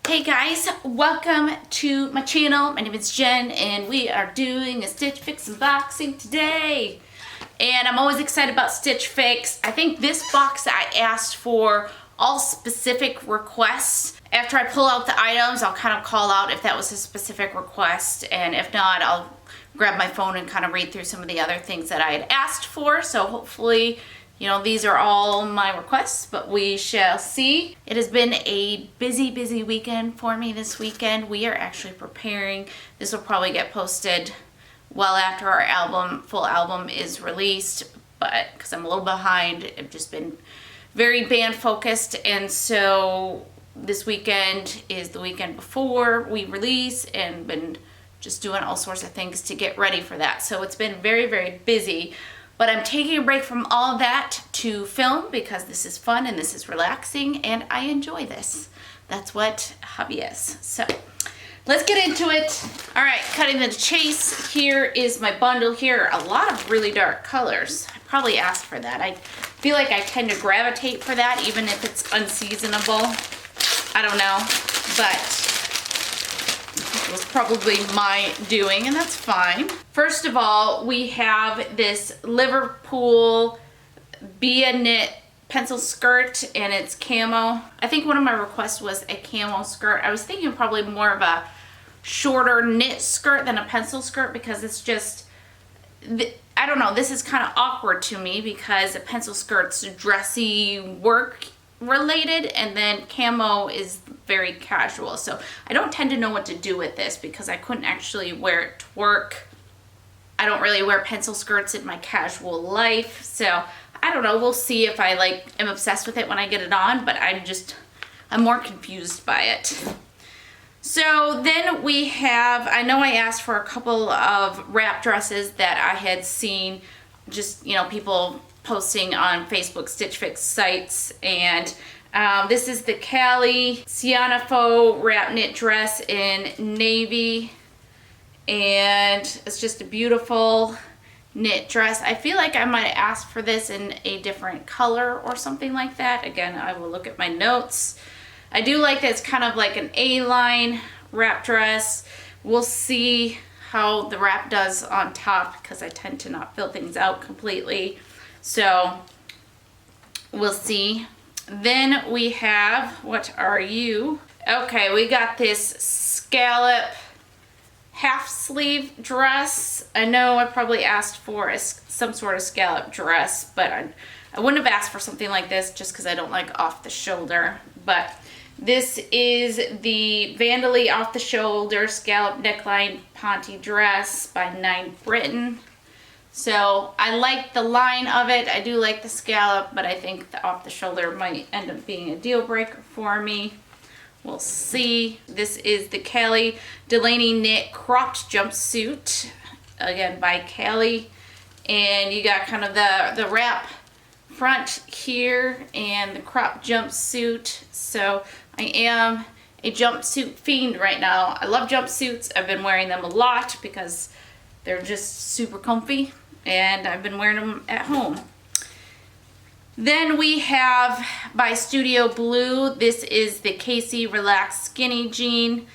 Hey guys, welcome to my channel. My name is Jen and we are doing a Stitch Fix unboxing today. And I'm always excited about Stitch Fix. I think this box I asked for all specific requests. After I pull out the items, I'll kind of call out if that was a specific request, and if not, I'll grab my phone and kind of read through some of the other things that I had asked for. So hopefully, you know, these are all my requests, but we shall see. It has been a busy, busy weekend for me this weekend. We are actually preparing. This will probably get posted well after our full album is released, but because I'm a little behind, I've just been very band focused, and so this weekend is the weekend before we release, and been just doing all sorts of things to get ready for that. So it's been very, very busy. But I'm taking a break from all of that to film because this is fun and this is relaxing and I enjoy this. That's what hobby is. So let's get into it. All right, cutting the chase. Here is my bundle here. A lot of really dark colors. I probably asked for that. I feel like I tend to gravitate for that even if it's unseasonable. I don't know, but it was probably my doing, and that's fine. First of all, we have this Liverpool Bia knit pencil skirt, and it's camo. I think one of my requests was a camo skirt. I was thinking probably more of a shorter knit skirt than a pencil skirt because it's just, I don't know, this is kind of awkward to me because a pencil skirt's dressy work related, and then camo is very casual. So I don't tend to know what to do with this because I couldn't actually wear it to work. I don't really wear pencil skirts in my casual life, so I don't know. We'll see if I am obsessed with it when I get it on, but I'm more confused by it. So then we have, I know I asked for a couple of wrap dresses that I had seen, just, you know, people posting on Facebook Stitch Fix sites, and this is the Cali Sianapho wrap knit dress in navy, and it's just a beautiful knit dress. I feel like I might ask for this in a different color or something like that. Again, I will look at my notes. I do like that it's kind of like an A-line wrap dress. We'll see how the wrap does on top because I tend to not fill things out completely. So we'll see. Then we have, what are you? Okay, we got this scallop half sleeve dress. I know I probably asked for some sort of scallop dress, but I wouldn't have asked for something like this just because I don't like off the shoulder. But this is the Vandally off the shoulder scallop neckline ponte dress by 9 Britain. So I like the line of it. I do like the scallop, but I think the off the shoulder might end up being a deal breaker for me. We'll see. This is the Cali Delaney knit cropped jumpsuit, again by Cali. And you got kind of the wrap front here and the cropped jumpsuit. So I am a jumpsuit fiend right now. I love jumpsuits. I've been wearing them a lot because they're just super comfy, and I've been wearing them at home. Then we have by Studio Blue, this is the Casey Relaxed Skinny Jean,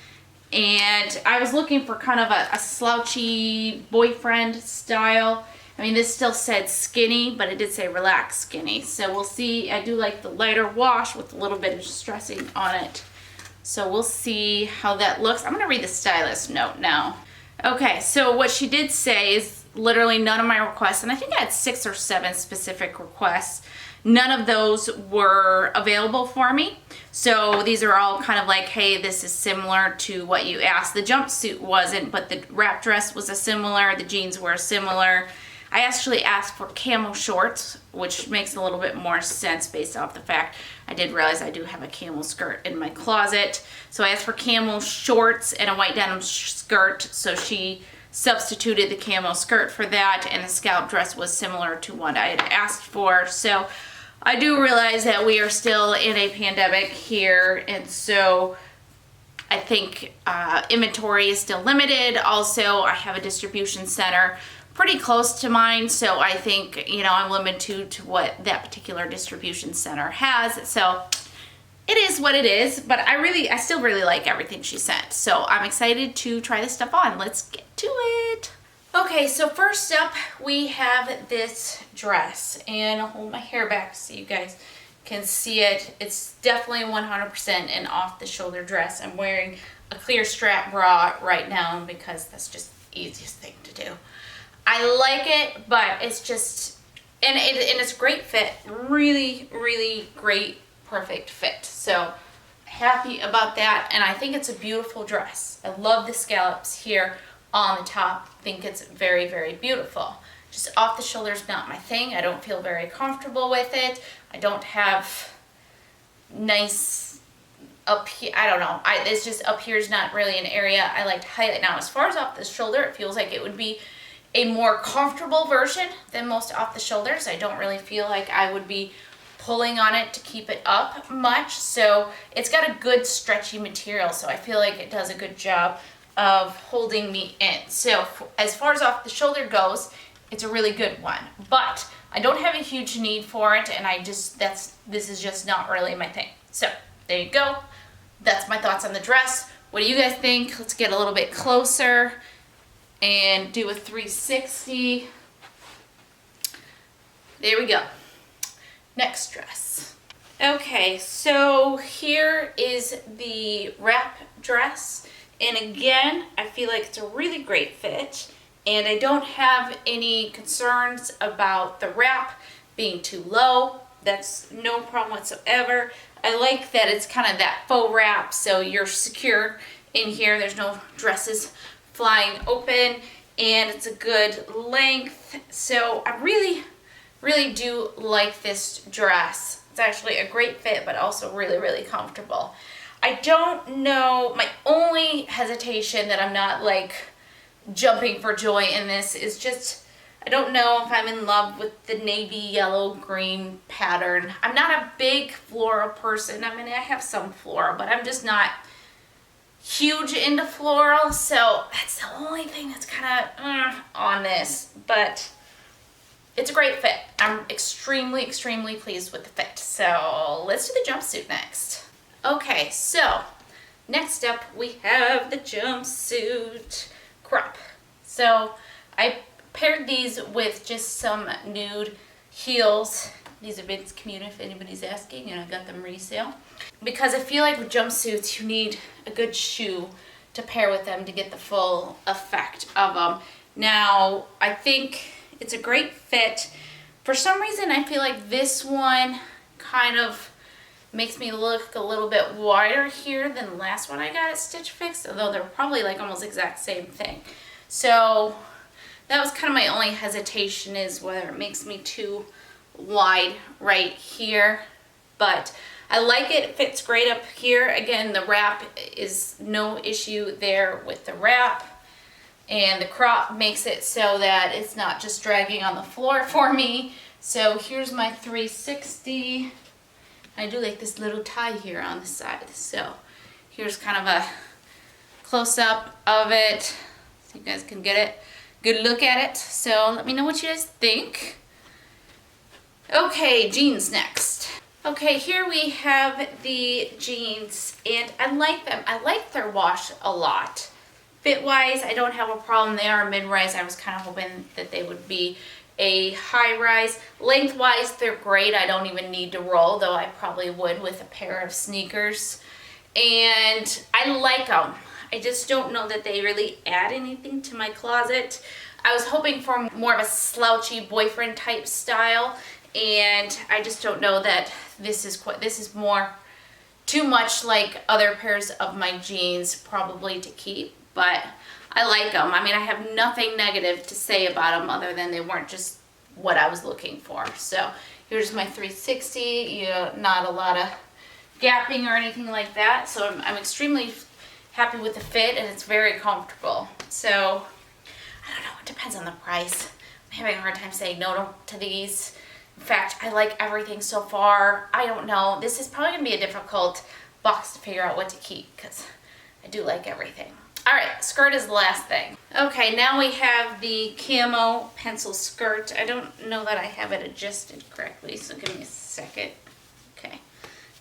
and I was looking for kind of a slouchy boyfriend style. I mean, this still said skinny, but it did say relaxed skinny. So we'll see. I do like the lighter wash with a little bit of distressing on it. So we'll see how that looks. I'm going to read the stylist note now. Okay, so what she did say is literally none of my requests, and I think I had 6 or 7 specific requests. None of those were available for me. So these are all kind of like, hey, this is similar to what you asked. The jumpsuit wasn't, but the wrap dress was similar. The jeans were similar. I actually asked for camo shorts, which makes a little bit more sense based off the fact I did realize I do have a camo skirt in my closet. So I asked for camo shorts and a white denim skirt, so she substituted the camo skirt for that, and the scallop dress was similar to what I had asked for. So I do realize that we are still in a pandemic here, and so I think inventory is still limited. Also, I have a distribution center pretty close to mine, so I think, you know, I'm limited to what that particular distribution center has. So it is what it is, but I still really like everything she sent. So I'm excited to try this stuff on. Let's get to it. Okay, so first up we have this dress, and I'll hold my hair back so you guys can see it. It's definitely 100% an off-the-shoulder dress. I'm wearing a clear strap bra right now because that's just the easiest thing to do. I like it, but it's just, and it's a great fit. Really, really great, perfect fit. So happy about that, and I think it's a beautiful dress. I love the scallops here on the top. I think it's very, very beautiful. Just off the shoulder is not my thing. I don't feel very comfortable with it. I don't have nice up here. I don't know. It's just up here is not really an area I like to highlight. Now, as far as off the shoulder, it feels like it would be a more comfortable version than most off the shoulders. I don't really feel like I would be pulling on it to keep it up much. So it's got a good stretchy material. So I feel like it does a good job of holding me in. So as far as off the shoulder goes, it's a really good one, but I don't have a huge need for it, and this is just not really my thing. So there you go. That's my thoughts on the dress. What do you guys think? Let's get a little bit closer and do a 360. There we go. Next dress. Okay, so here is the wrap dress. And again, I feel like it's a really great fit, and I don't have any concerns about the wrap being too low. That's no problem whatsoever. I like that it's kind of that faux wrap, so you're secure in here. There's no dresses flying open, and it's a good length. So I really, really do like this dress. It's actually a great fit, but also really, really comfortable. I don't know, my only hesitation that I'm not like jumping for joy in this is just, I don't know if I'm in love with the navy yellow green pattern. I'm not a big floral person. I mean, I have some floral, but I'm just not huge into floral. So that's the only thing that's kind of on this, but it's a great fit. I'm extremely, extremely pleased with the fit. So let's do the jumpsuit next. Okay, so next up we have the Jumpsuit Crop. So I paired these with just some nude heels. These are Vince Commuter if anybody's asking, and I got them resale. Because I feel like with jumpsuits you need a good shoe to pair with them to get the full effect of them. Now, I think it's a great fit. For some reason I feel like this one kind of makes me look a little bit wider here than the last one I got at Stitch Fix, although they're probably like almost exact same thing. So that was kind of my only hesitation, is whether it makes me too wide right here. But I like it. It fits great up here. Again, the wrap is no issue there with the wrap. And the crop makes it so that it's not just dragging on the floor for me. So here's my 360. I do like this little tie here on the side. So here's kind of a close-up of it so you guys can get it, good look at it. So let me know what you guys think. Okay, jeans next. Okay, here we have the jeans, and I like them. I like their wash a lot. Fit-wise, I don't have a problem. They are mid-rise. I was kind of hoping that they would be a high-rise. Lengthwise, they're great. I don't even need to roll, though I probably would with a pair of sneakers. And I like them. I just don't know that they really add anything to my closet. I was hoping for more of a slouchy boyfriend type style, and I just don't know that this is more too much like other pairs of my jeans probably to keep, but I like them. I mean, I have nothing negative to say about them other than they weren't just what I was looking for. So here's my 360, not a lot of gapping or anything like that. So I'm extremely happy with the fit, and it's very comfortable. So I don't know, it depends on the price. I'm having a hard time saying no to these. In fact, I like everything so far. I don't know. This is probably going to be a difficult box to figure out what to keep because I do like everything. All right, skirt is the last thing. Okay, now we have the camo pencil skirt. I don't know that I have it adjusted correctly, so give me a second. Okay,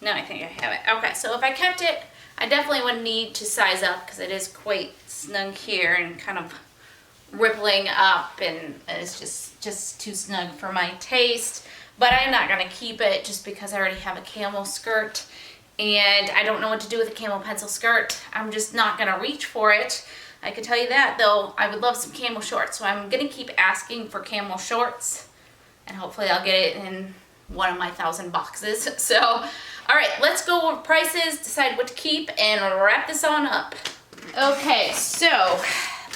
No, I think I have it. Okay, so if I kept it, I definitely would need to size up because it is quite snug here and kind of rippling up, and it's just too snug for my taste. But I'm not going to keep it just because I already have a camo skirt, and I don't know what to do with a camo pencil skirt. I'm just not going to reach for it. I can tell you that, though. I would love some camo shorts, so I'm going to keep asking for camo shorts, and hopefully I'll get it in one of my 1,000 boxes. So, all right, let's go over prices, decide what to keep, and wrap this on up. Okay, so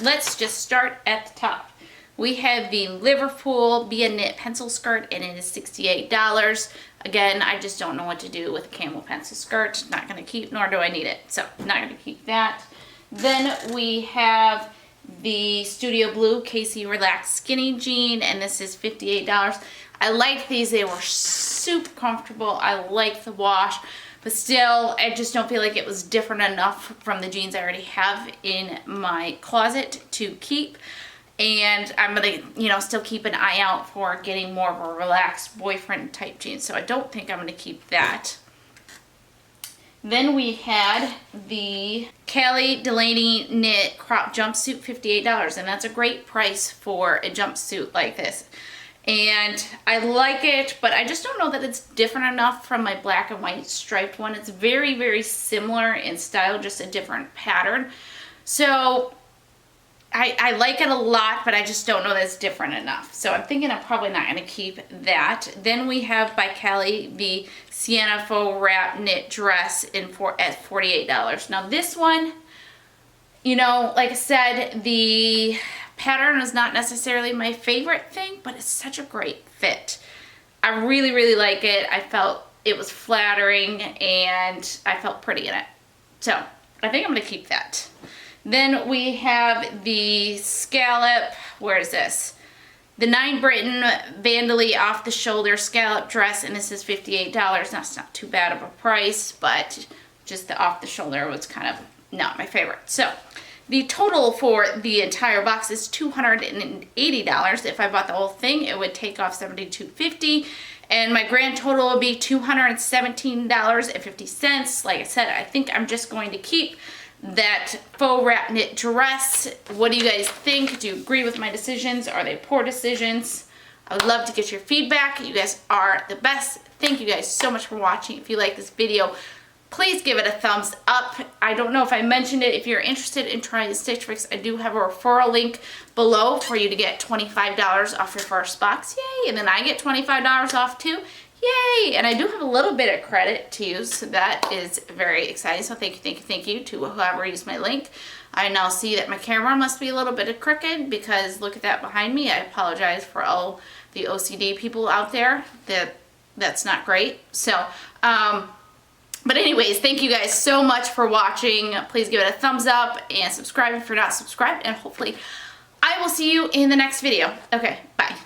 let's just start at the top. We have the Liverpool Be a Knit pencil skirt, and it is $68. Again, I just don't know what to do with a camo pencil skirt. Not going to keep, nor do I need it. So, not going to keep that. Then we have the Studio Blue Casey Relaxed Skinny Jean, and this is $58. I like these. They were super comfortable. I like the wash, but still, I just don't feel like it was different enough from the jeans I already have in my closet to keep. And I'm going to, still keep an eye out for getting more of a relaxed boyfriend type jeans. So I don't think I'm going to keep that. Then we had the Cali Delaney Knit Crop Jumpsuit, $58. And that's a great price for a jumpsuit like this. And I like it, but I just don't know that it's different enough from my black and white striped one. It's very, very similar in style, just a different pattern. So I like it a lot, but I just don't know that it's different enough. So I'm thinking I'm probably not going to keep that. Then we have by Cali the Sianapho wrap knit dress at $48. Now this one, like I said, the pattern is not necessarily my favorite thing, but it's such a great fit. I really, really like it. I felt it was flattering and I felt pretty in it. So I think I'm going to keep that. Then we have the Scallop, where is this? The 9 Britain Vandally off the shoulder scallop dress, and this is $58. That's not too bad of a price, but just the off the shoulder was kind of not my favorite. So the total for the entire box is $280. If I bought the whole thing, it would take off $72.50. And my grand total would be $217.50. Like I said, I think I'm just going to keep that faux wrap knit dress. What do you guys think? Do you agree with my decisions? Are they poor decisions? I would love to get your feedback. You guys are the best. Thank you guys so much for watching. If you like this video, please give it a thumbs up. I don't know if I mentioned it. If you're interested in trying Stitch Fix, I do have a referral link below for you to get $25 off your first box. Yay! And then I get $25 off too. Yay! And I do have a little bit of credit to use, so that is very exciting. So thank you to whoever used my link. I now see that my camera must be a little bit crooked because look at that behind me. I apologize for all the OCD people out there. That's not great. So, but anyways, thank you guys so much for watching. Please give it a thumbs up and subscribe if you're not subscribed. And hopefully I will see you in the next video. Okay, bye.